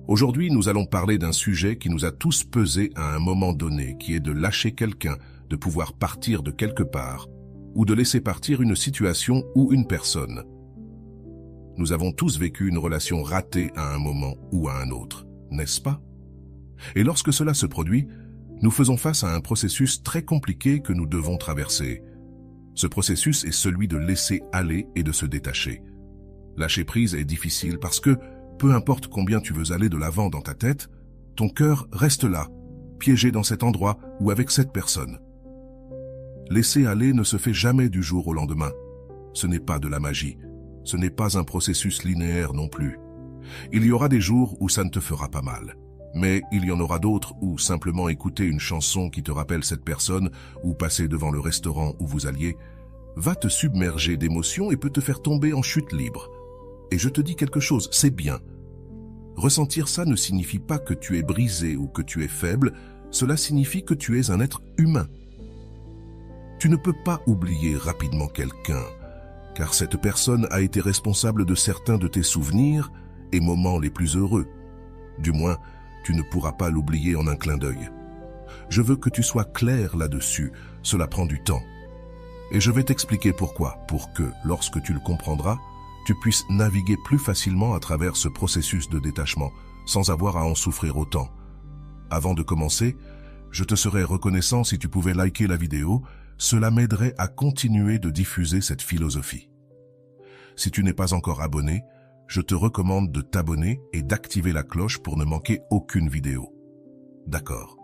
Aujourd'hui, nous allons parler d'un sujet qui nous a tous pesé à un moment donné, qui est de lâcher quelqu'un, de pouvoir partir de quelque part, ou de laisser partir une situation ou une personne. Nous avons tous vécu une relation ratée à un moment ou à un autre, n'est-ce pas? Et lorsque cela se produit, nous faisons face à un processus très compliqué que nous devons traverser. Ce processus est celui de laisser aller et de se détacher. Lâcher prise est difficile parce que, peu importe combien tu veux aller de l'avant dans ta tête, ton cœur reste là, piégé dans cet endroit ou avec cette personne. Laisser aller ne se fait jamais du jour au lendemain. Ce n'est pas de la magie. Ce n'est pas un processus linéaire non plus. Il y aura des jours où ça ne te fera pas mal. Mais il y en aura d'autres où simplement écouter une chanson qui te rappelle cette personne ou passer devant le restaurant où vous alliez va te submerger d'émotions et peut te faire tomber en chute libre. Et je te dis quelque chose, c'est bien. Ressentir ça ne signifie pas que tu es brisé ou que tu es faible, cela signifie que tu es un être humain. Tu ne peux pas oublier rapidement quelqu'un, car cette personne a été responsable de certains de tes souvenirs et moments les plus heureux. Du moins, tu ne pourras pas l'oublier en un clin d'œil. Je veux que tu sois clair là-dessus, cela prend du temps. Et je vais t'expliquer pourquoi, pour que, lorsque tu le comprendras, tu puisses naviguer plus facilement à travers ce processus de détachement, sans avoir à en souffrir autant. Avant de commencer, je te serais reconnaissant si tu pouvais liker la vidéo, cela m'aiderait à continuer de diffuser cette philosophie. Si tu n'es pas encore abonné, je te recommande de t'abonner et d'activer la cloche pour ne manquer aucune vidéo. D'accord.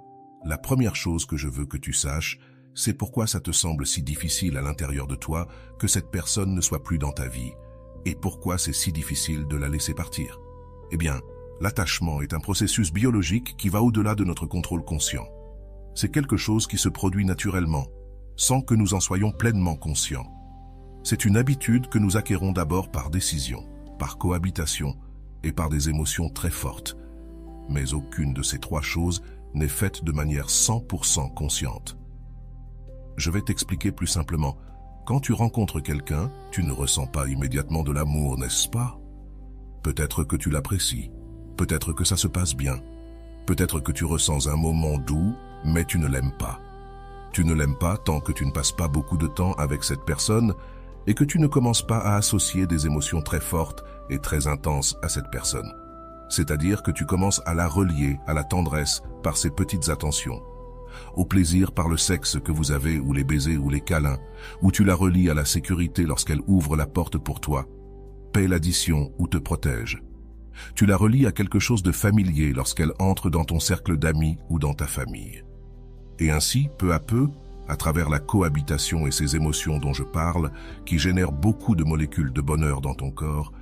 La première chose que je veux que tu saches, c'est pourquoi ça te semble si difficile à l'intérieur de toi que cette personne ne soit plus dans ta vie, et pourquoi c'est si difficile de la laisser partir. Eh bien, l'attachement est un processus biologique qui va au-delà de notre contrôle conscient. C'est quelque chose qui se produit naturellement, sans que nous en soyons pleinement conscients. C'est une habitude que nous acquérons d'abord par décision, par cohabitation et par des émotions très fortes. Mais aucune de ces trois choses n'est faite de manière 100% consciente. Je vais t'expliquer plus simplement. Quand tu rencontres quelqu'un, tu ne ressens pas immédiatement de l'amour, n'est-ce pas? Peut-être que tu l'apprécies, peut-être que ça se passe bien, peut-être que tu ressens un moment doux, mais tu ne l'aimes pas. Tu ne l'aimes pas tant que tu ne passes pas beaucoup de temps avec cette personne et que tu ne commences pas à associer des émotions très fortes et très intenses à cette personne. C'est-à-dire que tu commences à la relier à la tendresse par ces petites attentions, au plaisir par le sexe que vous avez ou les baisers ou les câlins, ou tu la relies à la sécurité lorsqu'elle ouvre la porte pour toi, paie l'addition ou te protège. Tu la relies à quelque chose de familier lorsqu'elle entre dans ton cercle d'amis ou dans ta famille. Et ainsi, peu à peu, à travers la cohabitation et ces émotions dont je parle, qui génèrent beaucoup de molécules de bonheur dans ton corps,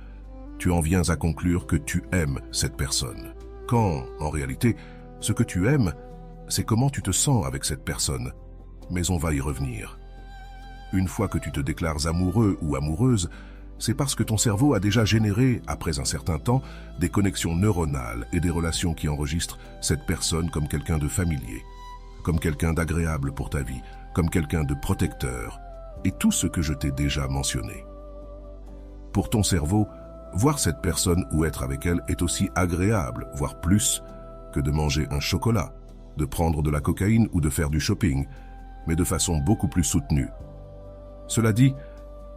tu en viens à conclure que tu aimes cette personne. Quand, en réalité, ce que tu aimes, c'est comment tu te sens avec cette personne. Mais on va y revenir. Une fois que tu te déclares amoureux ou amoureuse, c'est parce que ton cerveau a déjà généré, après un certain temps, des connexions neuronales et des relations qui enregistrent cette personne comme quelqu'un de familier, comme quelqu'un d'agréable pour ta vie, comme quelqu'un de protecteur, et tout ce que je t'ai déjà mentionné. Pour ton cerveau, voir cette personne ou être avec elle est aussi agréable, voire plus, que de manger un chocolat, de prendre de la cocaïne ou de faire du shopping, mais de façon beaucoup plus soutenue. Cela dit,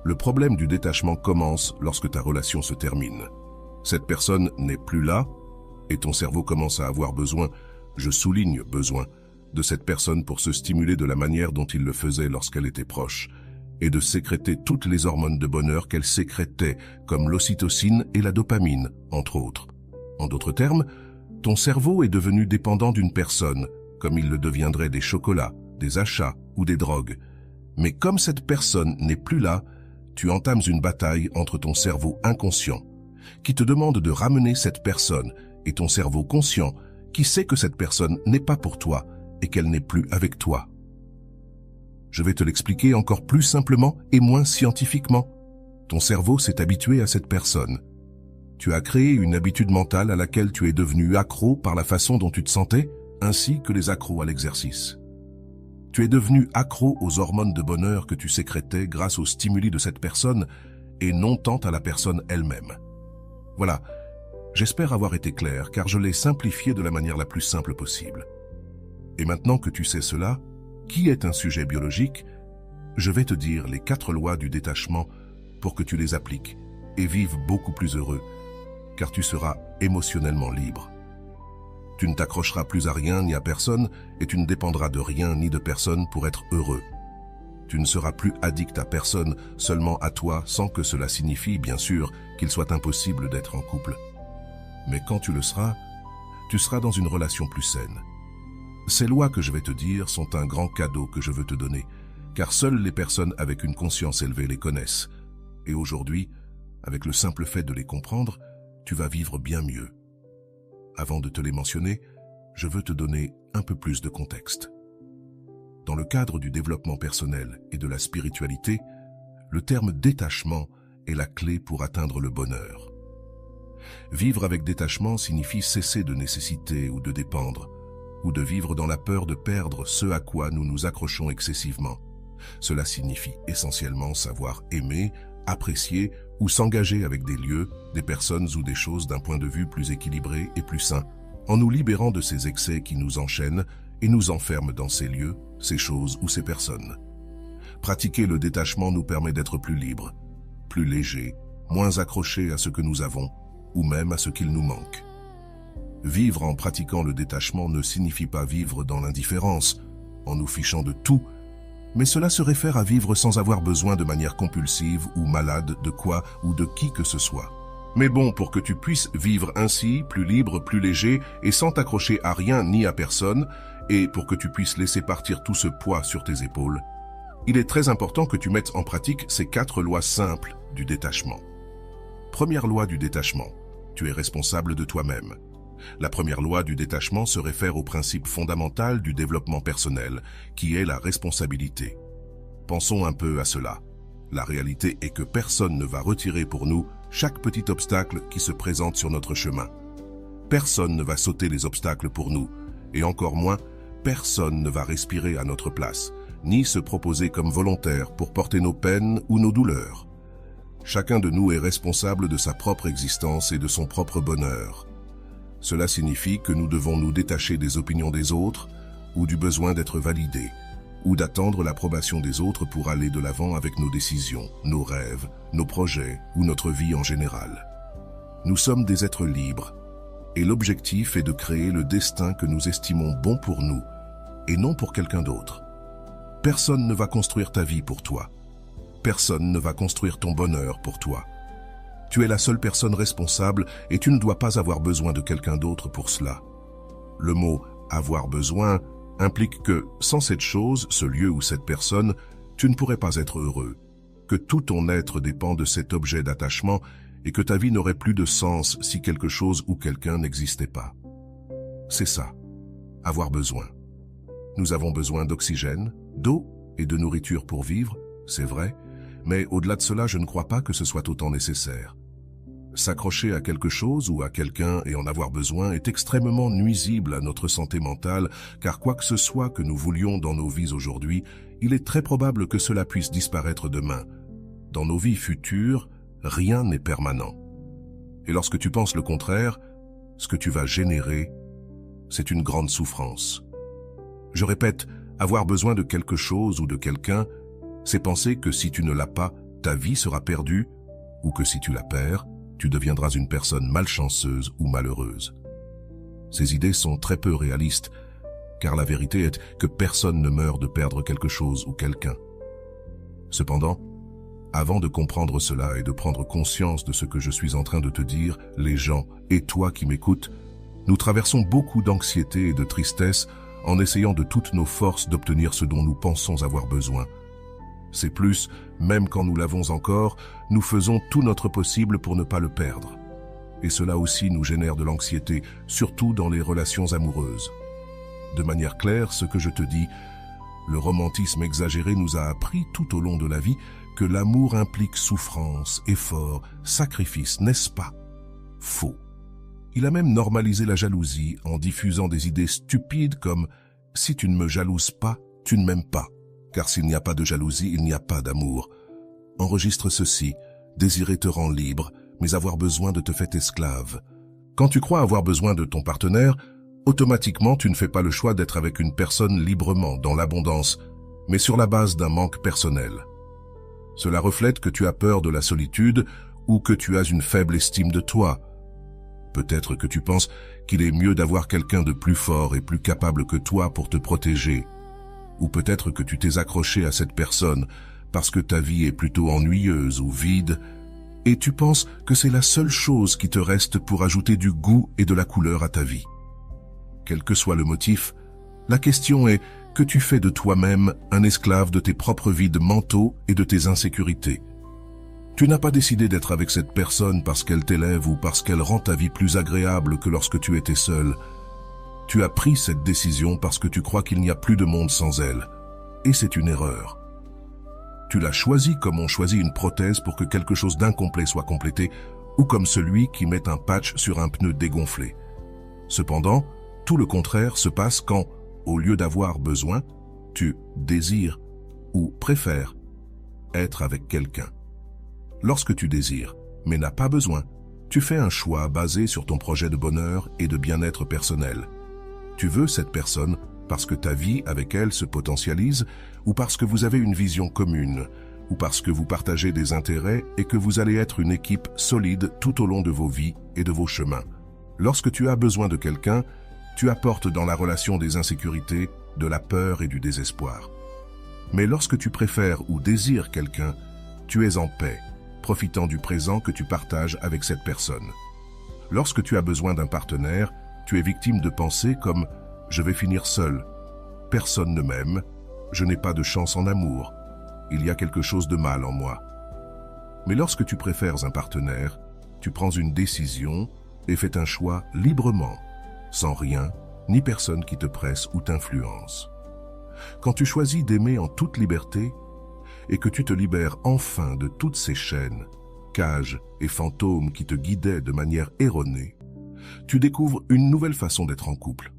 le problème du détachement commence lorsque ta relation se termine. Cette personne n'est plus là, et ton cerveau commence à avoir besoin, je souligne besoin, de cette personne pour se stimuler de la manière dont il le faisait lorsqu'elle était proche, et de sécréter toutes les hormones de bonheur qu'elle sécrétait, comme l'ocytocine et la dopamine, entre autres. En d'autres termes, ton cerveau est devenu dépendant d'une personne, comme il le deviendrait des chocolats, des achats ou des drogues. Mais comme cette personne n'est plus là, tu entames une bataille entre ton cerveau inconscient, qui te demande de ramener cette personne, et ton cerveau conscient, qui sait que cette personne n'est pas pour toi et qu'elle n'est plus avec toi. Je vais te l'expliquer encore plus simplement et moins scientifiquement. Ton cerveau s'est habitué à cette personne. Tu as créé une habitude mentale à laquelle tu es devenu accro par la façon dont tu te sentais, ainsi que les accros à l'exercice. Tu es devenu accro aux hormones de bonheur que tu sécrétais grâce aux stimuli de cette personne et non tant à la personne elle-même. Voilà, J'espère avoir été clair car je l'ai simplifié de la manière la plus simple possible. Et maintenant que tu sais cela, qui est un sujet biologique, je vais te dire les 4 lois du détachement pour que tu les appliques et vives beaucoup plus heureux, car tu seras émotionnellement libre. Tu ne t'accrocheras plus à rien ni à personne et tu ne dépendras de rien ni de personne pour être heureux. Tu ne seras plus addict à personne, seulement à toi, sans que cela signifie, bien sûr, qu'il soit impossible d'être en couple. Mais quand tu le seras, tu seras dans une relation plus saine. Ces lois que je vais te dire sont un grand cadeau que je veux te donner, car seules les personnes avec une conscience élevée les connaissent. Et aujourd'hui, avec le simple fait de les comprendre, tu vas vivre bien mieux. Avant de te les mentionner, je veux te donner un peu plus de contexte. Dans le cadre du développement personnel et de la spiritualité, le terme détachement est la clé pour atteindre le bonheur. Vivre avec détachement signifie cesser de nécessiter ou de dépendre, ou de vivre dans la peur de perdre ce à quoi nous nous accrochons excessivement. Cela signifie essentiellement savoir aimer, apprécier ou s'engager avec des lieux, des personnes ou des choses d'un point de vue plus équilibré et plus sain, en nous libérant de ces excès qui nous enchaînent et nous enferment dans ces lieux, ces choses ou ces personnes. Pratiquer le détachement nous permet d'être plus libres, plus légers, moins accrochés à ce que nous avons, ou même à ce qu'il nous manque. Vivre en pratiquant le détachement ne signifie pas vivre dans l'indifférence, en nous fichant de tout, mais cela se réfère à vivre sans avoir besoin de manière compulsive ou malade de quoi ou de qui que ce soit. Mais bon, pour que tu puisses vivre ainsi, plus libre, plus léger et sans t'accrocher à rien ni à personne, et pour que tu puisses laisser partir tout ce poids sur tes épaules, il est très important que tu mettes en pratique ces 4 lois simples du détachement. Première loi du détachement, tu es responsable de toi-même. La première loi du détachement se réfère au principe fondamental du développement personnel, qui est la responsabilité. Pensons un peu à cela. La réalité est que personne ne va retirer pour nous chaque petit obstacle qui se présente sur notre chemin. Personne ne va sauter les obstacles pour nous, et encore moins, personne ne va respirer à notre place, ni se proposer comme volontaire pour porter nos peines ou nos douleurs. Chacun de nous est responsable de sa propre existence et de son propre bonheur. Cela signifie que nous devons nous détacher des opinions des autres ou du besoin d'être validés, ou d'attendre l'approbation des autres pour aller de l'avant avec nos décisions, nos rêves, nos projets ou notre vie en général. Nous sommes des êtres libres, et l'objectif est de créer le destin que nous estimons bon pour nous, et non pour quelqu'un d'autre. Personne ne va construire ta vie pour toi. Personne ne va construire ton bonheur pour toi. Tu es la seule personne responsable et tu ne dois pas avoir besoin de quelqu'un d'autre pour cela. Le mot « avoir besoin » implique que, sans cette chose, ce lieu ou cette personne, tu ne pourrais pas être heureux, que tout ton être dépend de cet objet d'attachement et que ta vie n'aurait plus de sens si quelque chose ou quelqu'un n'existait pas. C'est ça, avoir besoin. Nous avons besoin d'oxygène, d'eau et de nourriture pour vivre, c'est vrai, mais au-delà de cela, je ne crois pas que ce soit autant nécessaire. S'accrocher à quelque chose ou à quelqu'un et en avoir besoin est extrêmement nuisible à notre santé mentale, car quoi que ce soit que nous voulions dans nos vies aujourd'hui, il est très probable que cela puisse disparaître demain. Dans nos vies futures, rien n'est permanent. Et lorsque tu penses le contraire, ce que tu vas générer, c'est une grande souffrance. Je répète, avoir besoin de quelque chose ou de quelqu'un, c'est penser que si tu ne l'as pas, ta vie sera perdue, ou que si tu la perds, tu deviendras une personne malchanceuse ou malheureuse. Ces idées sont très peu réalistes, car la vérité est que personne ne meurt de perdre quelque chose ou quelqu'un. Cependant, avant de comprendre cela et de prendre conscience de ce que je suis en train de te dire, les gens et toi qui m'écoutes, nous traversons beaucoup d'anxiété et de tristesse en essayant de toutes nos forces d'obtenir ce dont nous pensons avoir besoin. C'est plus, même quand nous l'avons encore, nous faisons tout notre possible pour ne pas le perdre. Et cela aussi nous génère de l'anxiété, surtout dans les relations amoureuses. De manière claire, ce que je te dis, le romantisme exagéré nous a appris tout au long de la vie que l'amour implique souffrance, effort, sacrifice, n'est-ce pas? Faux. Il a même normalisé la jalousie en diffusant des idées stupides comme « si tu ne me jalouses pas, tu ne m'aimes pas ». Car s'il n'y a pas de jalousie, il n'y a pas d'amour. Enregistre ceci, désirer te rend libre, mais avoir besoin de te fait esclave. Quand tu crois avoir besoin de ton partenaire, automatiquement tu ne fais pas le choix d'être avec une personne librement, dans l'abondance, mais sur la base d'un manque personnel. Cela reflète que tu as peur de la solitude ou que tu as une faible estime de toi. Peut-être que tu penses qu'il est mieux d'avoir quelqu'un de plus fort et plus capable que toi pour te protéger. Ou peut-être que tu t'es accroché à cette personne parce que ta vie est plutôt ennuyeuse ou vide, et tu penses que c'est la seule chose qui te reste pour ajouter du goût et de la couleur à ta vie. Quel que soit le motif, la question est que tu fais de toi-même un esclave de tes propres vides mentaux et de tes insécurités. Tu n'as pas décidé d'être avec cette personne parce qu'elle t'élève ou parce qu'elle rend ta vie plus agréable que lorsque tu étais seul. Tu as pris cette décision parce que tu crois qu'il n'y a plus de monde sans elle. Et c'est une erreur. Tu l'as choisie comme on choisit une prothèse pour que quelque chose d'incomplet soit complété, ou comme celui qui met un patch sur un pneu dégonflé. Cependant, tout le contraire se passe quand, au lieu d'avoir besoin, tu désires ou préfères être avec quelqu'un. Lorsque tu désires, mais n'as pas besoin, tu fais un choix basé sur ton projet de bonheur et de bien-être personnel. Tu veux cette personne parce que ta vie avec elle se potentialise, ou parce que vous avez une vision commune, ou parce que vous partagez des intérêts et que vous allez être une équipe solide tout au long de vos vies et de vos chemins. Lorsque tu as besoin de quelqu'un, tu apportes dans la relation des insécurités, de la peur et du désespoir. Mais lorsque tu préfères ou désires quelqu'un, tu es en paix, profitant du présent que tu partages avec cette personne. Lorsque tu as besoin d'un partenaire, tu es victime de pensées comme « je vais finir seul »,« personne ne m'aime »,« je n'ai pas de chance en amour »,« il y a quelque chose de mal en moi ». Mais lorsque tu préfères un partenaire, tu prends une décision et fais un choix librement, sans rien ni personne qui te presse ou t'influence. Quand tu choisis d'aimer en toute liberté et que tu te libères enfin de toutes ces chaînes, cages et fantômes qui te guidaient de manière erronée, tu découvres une nouvelle façon d'être en couple.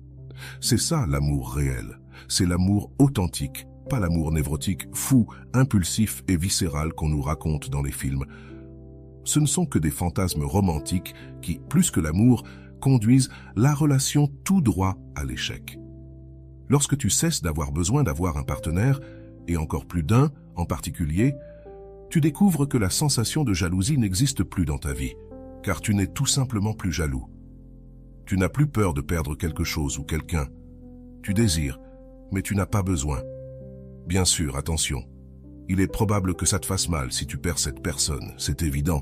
C'est ça l'amour réel, c'est l'amour authentique, pas l'amour névrotique, fou, impulsif et viscéral qu'on nous raconte dans les films. Ce ne sont que des fantasmes romantiques qui, plus que l'amour, conduisent la relation tout droit à l'échec. Lorsque tu cesses d'avoir besoin d'avoir un partenaire, et encore plus d'un en particulier, tu découvres que la sensation de jalousie n'existe plus dans ta vie, car tu n'es tout simplement plus jaloux. Tu n'as plus peur de perdre quelque chose ou quelqu'un. Tu désires, mais tu n'as pas besoin. Bien sûr, attention, il est probable que ça te fasse mal si tu perds cette personne, c'est évident,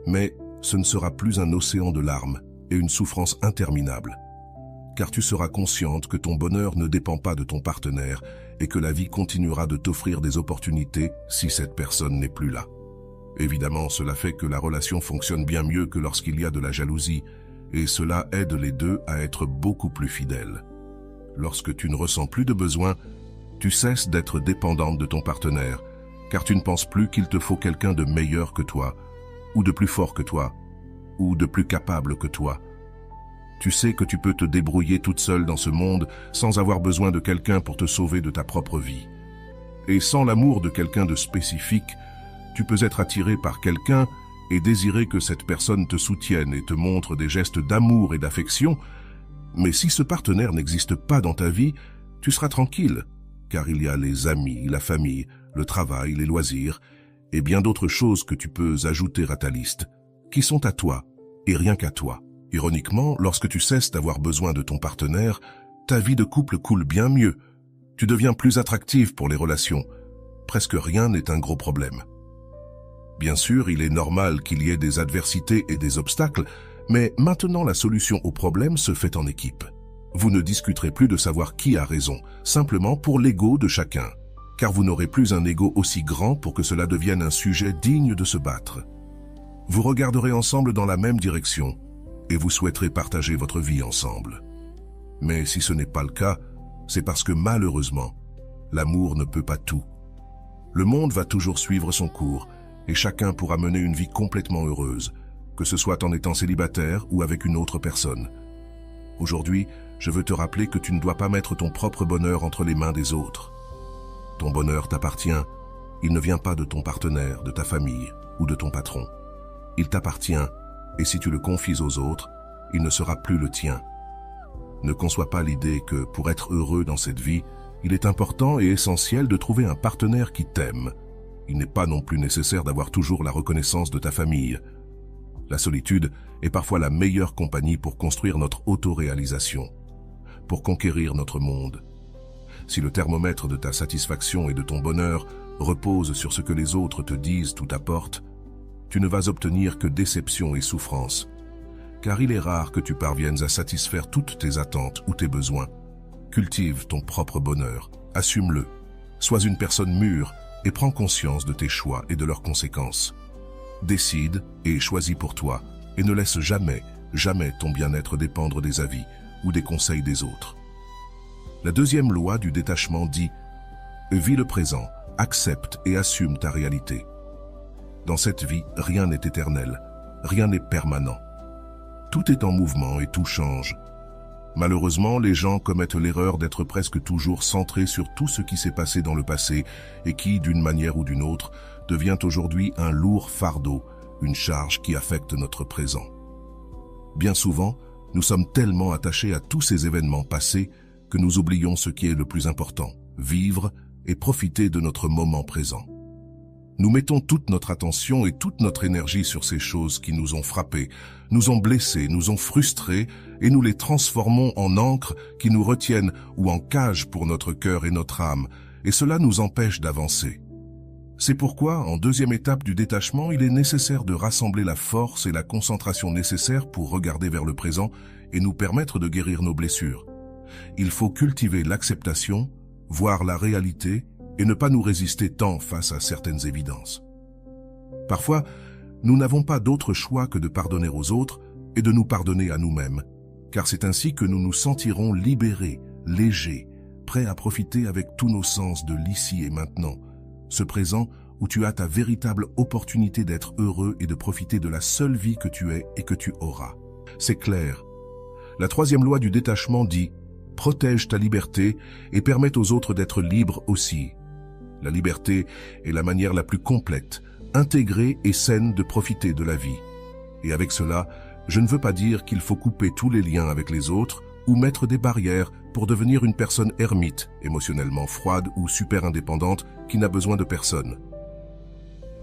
mais ce ne sera plus un océan de larmes et une souffrance interminable, car tu seras consciente que ton bonheur ne dépend pas de ton partenaire et que la vie continuera de t'offrir des opportunités si cette personne n'est plus là. Évidemment, cela fait que la relation fonctionne bien mieux que lorsqu'il y a de la jalousie, et cela aide les deux à être beaucoup plus fidèles. Lorsque tu ne ressens plus de besoin, tu cesses d'être dépendante de ton partenaire, car tu ne penses plus qu'il te faut quelqu'un de meilleur que toi, ou de plus fort que toi, ou de plus capable que toi. Tu sais que tu peux te débrouiller toute seule dans ce monde sans avoir besoin de quelqu'un pour te sauver de ta propre vie. Et sans l'amour de quelqu'un de spécifique, tu peux être attiré par quelqu'un et désirer que cette personne te soutienne et te montre des gestes d'amour et d'affection, mais si ce partenaire n'existe pas dans ta vie, tu seras tranquille, car il y a les amis, la famille, le travail, les loisirs, et bien d'autres choses que tu peux ajouter à ta liste, qui sont à toi, et rien qu'à toi. Ironiquement, lorsque tu cesses d'avoir besoin de ton partenaire, ta vie de couple coule bien mieux. Tu deviens plus attractive pour les relations. Presque rien n'est un gros problème. Bien sûr, il est normal qu'il y ait des adversités et des obstacles, mais maintenant la solution au problème se fait en équipe. Vous ne discuterez plus de savoir qui a raison, simplement pour l'ego de chacun, car vous n'aurez plus un ego aussi grand pour que cela devienne un sujet digne de se battre. Vous regarderez ensemble dans la même direction, et vous souhaiterez partager votre vie ensemble. Mais si ce n'est pas le cas, c'est parce que malheureusement, l'amour ne peut pas tout. Le monde va toujours suivre son cours, et chacun pourra mener une vie complètement heureuse, que ce soit en étant célibataire ou avec une autre personne. Aujourd'hui, je veux te rappeler que tu ne dois pas mettre ton propre bonheur entre les mains des autres. Ton bonheur t'appartient, il ne vient pas de ton partenaire, de ta famille ou de ton patron. Il t'appartient, et si tu le confies aux autres, il ne sera plus le tien. Ne conçois pas l'idée que, pour être heureux dans cette vie, il est important et essentiel de trouver un partenaire qui t'aime. Il n'est pas non plus nécessaire d'avoir toujours la reconnaissance de ta famille. La solitude est parfois la meilleure compagnie pour construire notre autoréalisation, pour conquérir notre monde. Si le thermomètre de ta satisfaction et de ton bonheur repose sur ce que les autres te disent ou t'apportent, tu ne vas obtenir que déception et souffrance, car il est rare que tu parviennes à satisfaire toutes tes attentes ou tes besoins. Cultive ton propre bonheur, assume-le, sois une personne mûre et prends conscience de tes choix et de leurs conséquences. Décide et choisis pour toi et ne laisse jamais ton bien-être dépendre des avis ou des conseils des autres. La deuxième loi du détachement dit « Vis le présent, accepte et assume ta réalité ». Dans cette vie, rien n'est éternel, rien n'est permanent. Tout est en mouvement et tout change. Malheureusement, les gens commettent l'erreur d'être presque toujours centrés sur tout ce qui s'est passé dans le passé et qui, d'une manière ou d'une autre, devient aujourd'hui un lourd fardeau, une charge qui affecte notre présent. Bien souvent, nous sommes tellement attachés à tous ces événements passés que nous oublions ce qui est le plus important, vivre et profiter de notre moment présent. Nous mettons toute notre attention et toute notre énergie sur ces choses qui nous ont frappés, nous ont blessés, nous ont frustrés et nous les transformons en encre qui nous retiennent ou en cage pour notre cœur et notre âme, et cela nous empêche d'avancer. C'est pourquoi, en deuxième étape du détachement, il est nécessaire de rassembler la force et la concentration nécessaires pour regarder vers le présent et nous permettre de guérir nos blessures. Il faut cultiver l'acceptation, voir la réalité et ne pas nous résister tant face à certaines évidences. Parfois, nous n'avons pas d'autre choix que de pardonner aux autres et de nous pardonner à nous-mêmes, car c'est ainsi que nous nous sentirons libérés, légers, prêts à profiter avec tous nos sens de l'ici et maintenant, ce présent où tu as ta véritable opportunité d'être heureux et de profiter de la seule vie que tu es et que tu auras. C'est clair. La troisième loi du détachement dit « Protège ta liberté et permette aux autres d'être libres aussi ». La liberté est la manière la plus complète, intégrée et saine de profiter de la vie. Et avec cela, je ne veux pas dire qu'il faut couper tous les liens avec les autres ou mettre des barrières pour devenir une personne ermite, émotionnellement froide ou super indépendante qui n'a besoin de personne.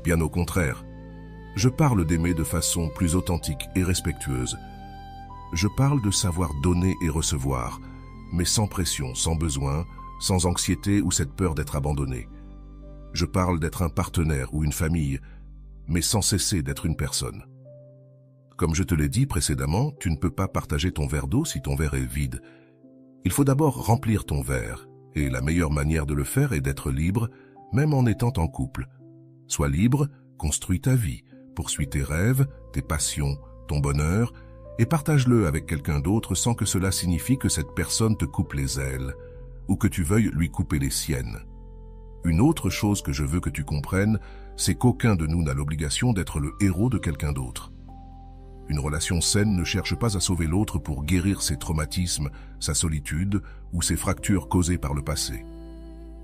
Bien au contraire, je parle d'aimer de façon plus authentique et respectueuse. Je parle de savoir donner et recevoir, mais sans pression, sans besoin, sans anxiété ou cette peur d'être abandonné. Je parle d'être un partenaire ou une famille, mais sans cesser d'être une personne. Comme je te l'ai dit précédemment, tu ne peux pas partager ton verre d'eau si ton verre est vide. Il faut d'abord remplir ton verre, et la meilleure manière de le faire est d'être libre, même en étant en couple. Sois libre, construis ta vie, poursuis tes rêves, tes passions, ton bonheur, et partage-le avec quelqu'un d'autre sans que cela signifie que cette personne te coupe les ailes, ou que tu veuilles lui couper les siennes. Une autre chose que je veux que tu comprennes, c'est qu'aucun de nous n'a l'obligation d'être le héros de quelqu'un d'autre. Une relation saine ne cherche pas à sauver l'autre pour guérir ses traumatismes, sa solitude ou ses fractures causées par le passé.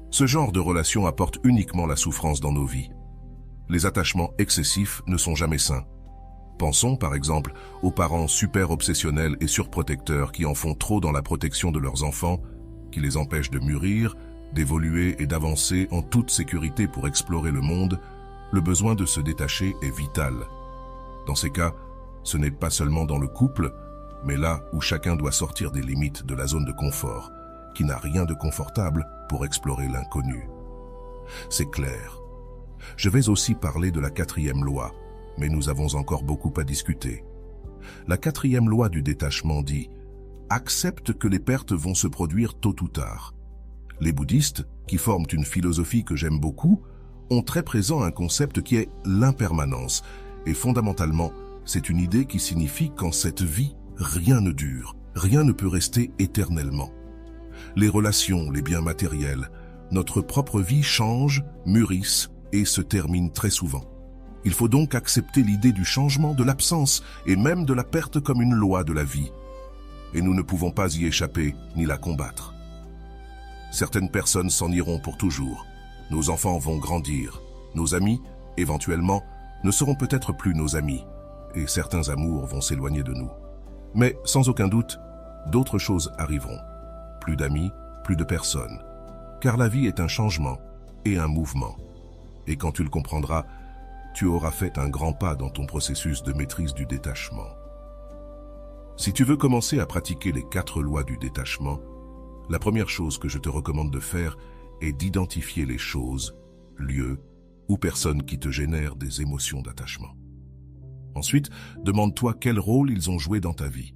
Ce genre de relation apporte uniquement la souffrance dans nos vies. Les attachements excessifs ne sont jamais sains. Pensons par exemple aux parents super obsessionnels et surprotecteurs qui en font trop dans la protection de leurs enfants, qui les empêchent de mûrir, d'évoluer et d'avancer en toute sécurité pour explorer le monde. Le besoin de se détacher est vital. Dans ces cas, ce n'est pas seulement dans le couple, mais là où chacun doit sortir des limites de la zone de confort, qui n'a rien de confortable pour explorer l'inconnu. C'est clair. Je vais aussi parler de la quatrième loi, mais nous avons encore beaucoup à discuter. La quatrième loi du détachement dit « Accepte que les pertes vont se produire tôt ou tard ». Les bouddhistes, qui forment une philosophie que j'aime beaucoup, ont très présent un concept qui est l'impermanence, et fondamentalement, c'est une idée qui signifie qu'en cette vie, rien ne dure, rien ne peut rester éternellement. Les relations, les biens matériels, notre propre vie changent, mûrissent et se terminent très souvent. Il faut donc accepter l'idée du changement, de l'absence et même de la perte comme une loi de la vie. Et nous ne pouvons pas y échapper ni la combattre. Certaines personnes s'en iront pour toujours. Nos enfants vont grandir. Nos amis, éventuellement, ne seront peut-être plus nos amis. Et certains amours vont s'éloigner de nous. Mais sans aucun doute, d'autres choses arriveront. Plus d'amis, plus de personnes. Car la vie est un changement et un mouvement. Et quand tu le comprendras, tu auras fait un grand pas dans ton processus de maîtrise du détachement. Si tu veux commencer à pratiquer les 4 lois du détachement, la première chose que je te recommande de faire est d'identifier les choses, lieux ou personnes qui te génèrent des émotions d'attachement. Ensuite, demande-toi quel rôle ils ont joué dans ta vie.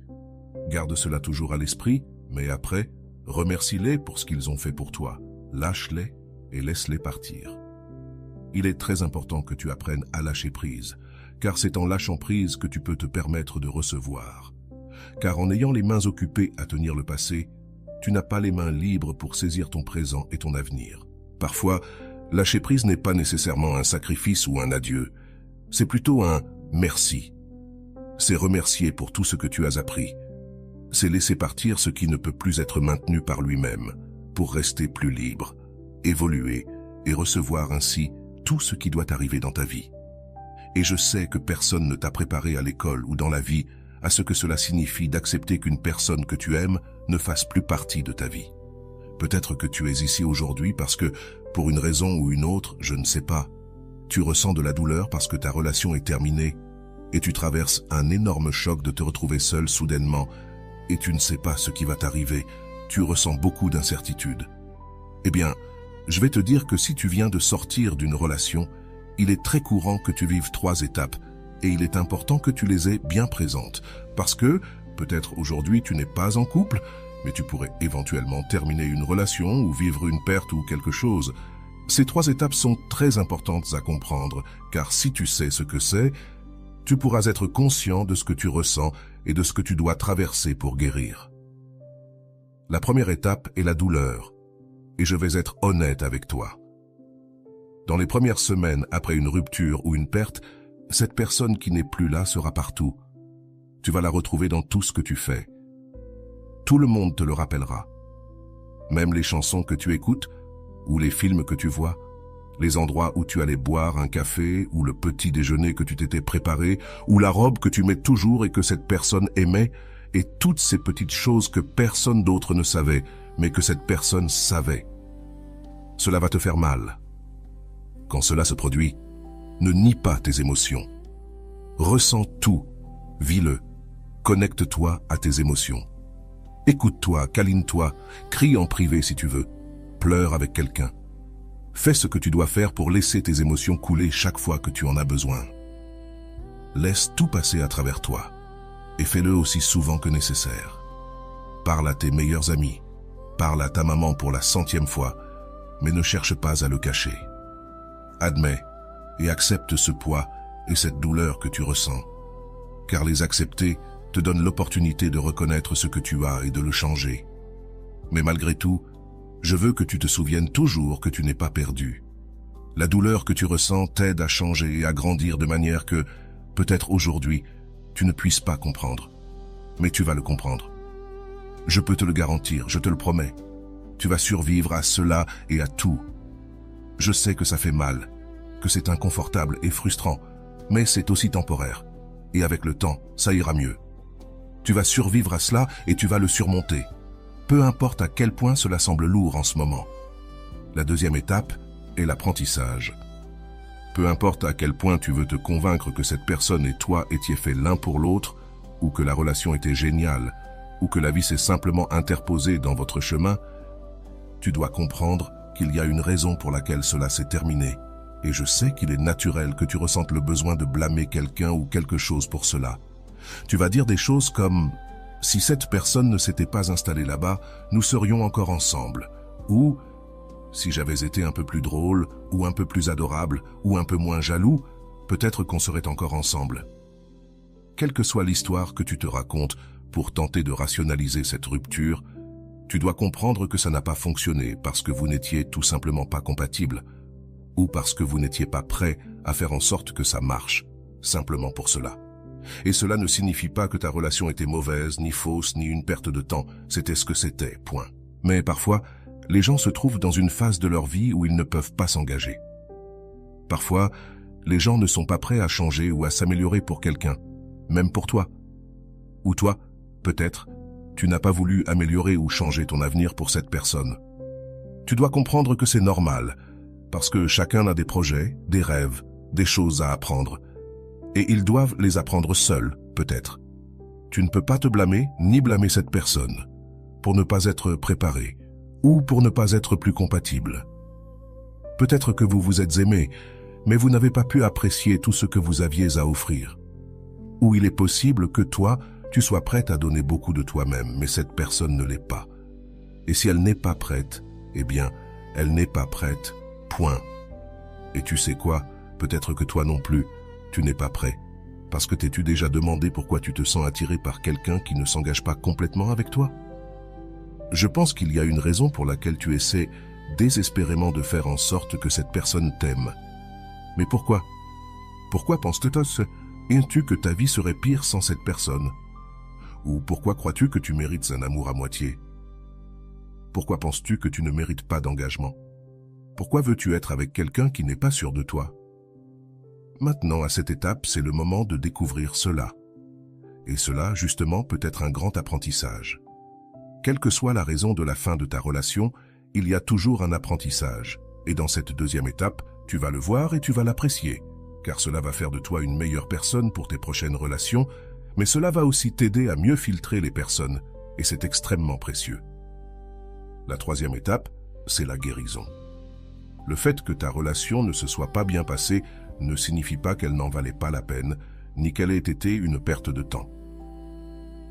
Garde cela toujours à l'esprit, mais après, remercie-les pour ce qu'ils ont fait pour toi. Lâche-les et laisse-les partir. Il est très important que tu apprennes à lâcher prise, car c'est en lâchant prise que tu peux te permettre de recevoir. Car en ayant les mains occupées à tenir le passé, tu n'as pas les mains libres pour saisir ton présent et ton avenir. Parfois, lâcher prise n'est pas nécessairement un sacrifice ou un adieu, c'est plutôt un merci. C'est remercier pour tout ce que tu as appris. C'est laisser partir ce qui ne peut plus être maintenu par lui-même, pour rester plus libre, évoluer et recevoir ainsi tout ce qui doit arriver dans ta vie. Et je sais que personne ne t'a préparé à l'école ou dans la vie à ce que cela signifie d'accepter qu'une personne que tu aimes ne fasse plus partie de ta vie. Peut-être que tu es ici aujourd'hui parce que, pour une raison ou une autre, je ne sais pas, tu ressens de la douleur parce que ta relation est terminée et tu traverses un énorme choc de te retrouver seul soudainement et tu ne sais pas ce qui va t'arriver, tu ressens beaucoup d'incertitude. Eh bien, je vais te dire que si tu viens de sortir d'une relation, il est très courant que tu vives 3 étapes et il est important que tu les aies bien présentes parce que, peut-être aujourd'hui tu n'es pas en couple, mais tu pourrais éventuellement terminer une relation ou vivre une perte ou quelque chose. Ces 3 étapes sont très importantes à comprendre, car si tu sais ce que c'est, tu pourras être conscient de ce que tu ressens et de ce que tu dois traverser pour guérir. La première étape est la douleur, et je vais être honnête avec toi. Dans les premières semaines après une rupture ou une perte, cette personne qui n'est plus là sera partout. Tu vas la retrouver dans tout ce que tu fais. Tout le monde te le rappellera. Même les chansons que tu écoutes, ou les films que tu vois, les endroits où tu allais boire un café, ou le petit déjeuner que tu t'étais préparé, ou la robe que tu mets toujours et que cette personne aimait, et toutes ces petites choses que personne d'autre ne savait, mais que cette personne savait. Cela va te faire mal. Quand cela se produit, ne nie pas tes émotions. Ressens tout, vis-le, connecte-toi à tes émotions. Écoute-toi, câline-toi, crie en privé si tu veux, pleure avec quelqu'un. Fais ce que tu dois faire pour laisser tes émotions couler chaque fois que tu en as besoin. Laisse tout passer à travers toi et fais-le aussi souvent que nécessaire. Parle à tes meilleurs amis, parle à ta maman pour la 100e fois, mais ne cherche pas à le cacher. Admets et accepte ce poids et cette douleur que tu ressens, car les accepter te donne l'opportunité de reconnaître ce que tu as et de le changer. Mais malgré tout, je veux que tu te souviennes toujours que tu n'es pas perdu. La douleur que tu ressens t'aide à changer et à grandir de manière que, peut-être aujourd'hui, tu ne puisses pas comprendre. Mais tu vas le comprendre. Je peux te le garantir, je te le promets. Tu vas survivre à cela et à tout. Je sais que ça fait mal, que c'est inconfortable et frustrant, mais c'est aussi temporaire. Et avec le temps, ça ira mieux. Tu vas survivre à cela et tu vas le surmonter. Peu importe à quel point cela semble lourd en ce moment. La deuxième étape est l'apprentissage. Peu importe à quel point tu veux te convaincre que cette personne et toi étiez faits l'un pour l'autre, ou que la relation était géniale, ou que la vie s'est simplement interposée dans votre chemin, tu dois comprendre qu'il y a une raison pour laquelle cela s'est terminé. Et je sais qu'il est naturel que tu ressentes le besoin de blâmer quelqu'un ou quelque chose pour cela. Tu vas dire des choses comme « Si cette personne ne s'était pas installée là-bas, nous serions encore ensemble » ou « Si j'avais été un peu plus drôle, ou un peu plus adorable, ou un peu moins jaloux, peut-être qu'on serait encore ensemble. » Quelle que soit l'histoire que tu te racontes pour tenter de rationaliser cette rupture, tu dois comprendre que ça n'a pas fonctionné parce que vous n'étiez tout simplement pas compatibles, ou parce que vous n'étiez pas prêt à faire en sorte que ça marche, simplement pour cela. Et cela ne signifie pas que ta relation était mauvaise, ni fausse, ni une perte de temps, c'était ce que c'était, point. Mais parfois, les gens se trouvent dans une phase de leur vie où ils ne peuvent pas s'engager. Parfois, les gens ne sont pas prêts à changer ou à s'améliorer pour quelqu'un, même pour toi. Ou toi, Peut-être, tu n'as pas voulu améliorer ou changer ton avenir pour cette personne. Tu dois comprendre que c'est normal, parce que chacun a des projets, des rêves, des choses à apprendre. Et ils doivent les apprendre seuls, peut-être. Tu ne peux pas te blâmer ni blâmer cette personne pour ne pas être préparé ou pour ne pas être plus compatible. Peut-être que vous vous êtes aimés, mais vous n'avez pas pu apprécier tout ce que vous aviez à offrir. Ou il est possible que toi, tu sois prête à donner beaucoup de toi-même, mais cette personne ne l'est pas. Et si elle n'est pas prête, eh bien, elle n'est pas prête, point. Et tu sais quoi? Peut-être que toi non plus, tu n'es pas prêt. Parce que t'es-tu déjà demandé pourquoi tu te sens attiré par quelqu'un qui ne s'engage pas complètement avec toi? Je pense qu'il y a une raison pour laquelle tu essaies désespérément de faire en sorte que cette personne t'aime. Mais pourquoi? Pourquoi penses-tu que ta vie serait pire sans cette personne? Ou pourquoi crois-tu que tu mérites un amour à moitié? Pourquoi penses-tu que tu ne mérites pas d'engagement? Pourquoi veux-tu être avec quelqu'un qui n'est pas sûr de toi? Maintenant, à cette étape, c'est le moment de découvrir cela. Et cela, justement, peut être un grand apprentissage. Quelle que soit la raison de la fin de ta relation, il y a toujours un apprentissage. Et dans cette deuxième étape, tu vas le voir et tu vas l'apprécier, car cela va faire de toi une meilleure personne pour tes prochaines relations, mais cela va aussi t'aider à mieux filtrer les personnes, et c'est extrêmement précieux. La troisième étape, c'est la guérison. Le fait que ta relation ne se soit pas bien passée ne signifie pas qu'elle n'en valait pas la peine, ni qu'elle ait été une perte de temps.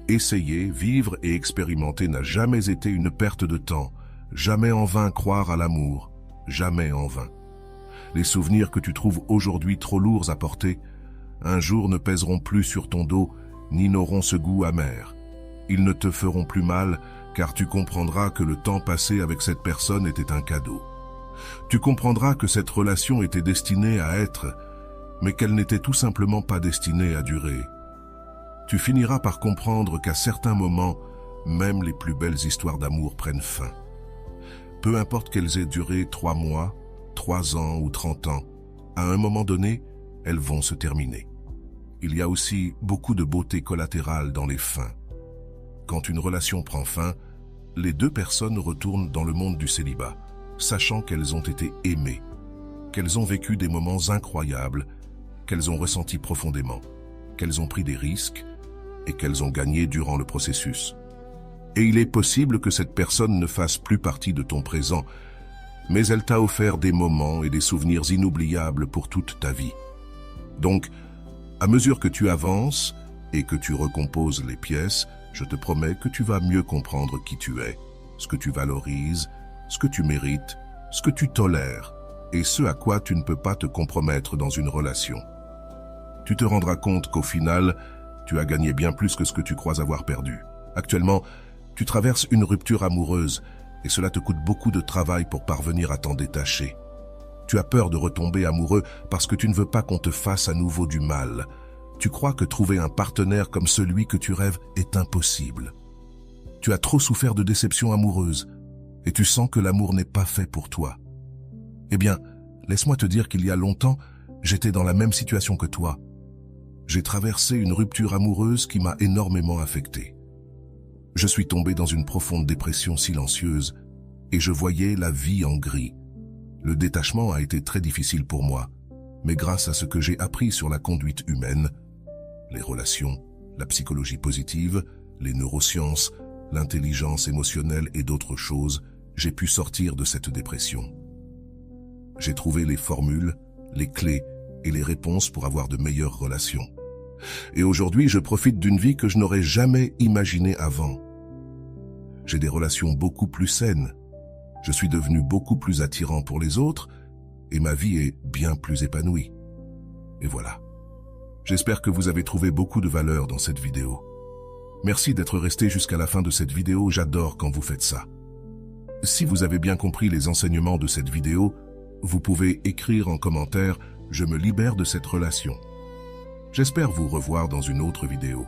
Essayer, vivre et expérimenter n'a jamais été une perte de temps, jamais en vain croire à l'amour, jamais en vain. Les souvenirs que tu trouves aujourd'hui trop lourds à porter, un jour ne pèseront plus sur ton dos, ni n'auront ce goût amer. Ils ne te feront plus mal, car tu comprendras que le temps passé avec cette personne était un cadeau. Tu comprendras que cette relation était destinée à être, mais qu'elle n'était tout simplement pas destinée à durer. Tu finiras par comprendre qu'à certains moments, même les plus belles histoires d'amour prennent fin. Peu importe qu'elles aient duré 3 mois, 3 ans ou 30 ans, à un moment donné, elles vont se terminer. Il y a aussi beaucoup de beauté collatérale dans les fins. Quand une relation prend fin, les deux personnes retournent dans le monde du célibat, sachant qu'elles ont été aimées, qu'elles ont vécu des moments incroyables, qu'elles ont ressentis profondément, qu'elles ont pris des risques et qu'elles ont gagné durant le processus. Et il est possible que cette personne ne fasse plus partie de ton présent, mais elle t'a offert des moments et des souvenirs inoubliables pour toute ta vie. Donc, à mesure que tu avances et que tu recomposes les pièces, je te promets que tu vas mieux comprendre qui tu es, ce que tu valorises, ce que tu mérites, ce que tu tolères et ce à quoi tu ne peux pas te compromettre dans une relation. Tu te rendras compte qu'au final, tu as gagné bien plus que ce que tu crois avoir perdu. Actuellement, tu traverses une rupture amoureuse et cela te coûte beaucoup de travail pour parvenir à t'en détacher. Tu as peur de retomber amoureux parce que tu ne veux pas qu'on te fasse à nouveau du mal. Tu crois que trouver un partenaire comme celui que tu rêves est impossible. Tu as trop souffert de déceptions amoureuses et tu sens que l'amour n'est pas fait pour toi. Eh bien, laisse-moi te dire qu'il y a longtemps, j'étais dans la même situation que toi. J'ai traversé une rupture amoureuse qui m'a énormément affecté. Je suis tombé dans une profonde dépression silencieuse et je voyais la vie en gris. Le détachement a été très difficile pour moi, mais grâce à ce que j'ai appris sur la conduite humaine, les relations, la psychologie positive, les neurosciences, l'intelligence émotionnelle et d'autres choses, j'ai pu sortir de cette dépression. J'ai trouvé les formules, les clés et les réponses pour avoir de meilleures relations. Et aujourd'hui, je profite d'une vie que je n'aurais jamais imaginée avant. J'ai des relations beaucoup plus saines. Je suis devenu beaucoup plus attirant pour les autres et ma vie est bien plus épanouie. Et voilà. J'espère que vous avez trouvé beaucoup de valeur dans cette vidéo. Merci d'être resté jusqu'à la fin de cette vidéo, j'adore quand vous faites ça. Si vous avez bien compris les enseignements de cette vidéo, vous pouvez écrire en commentaire « Je me libère de cette relation ». J'espère vous revoir dans une autre vidéo.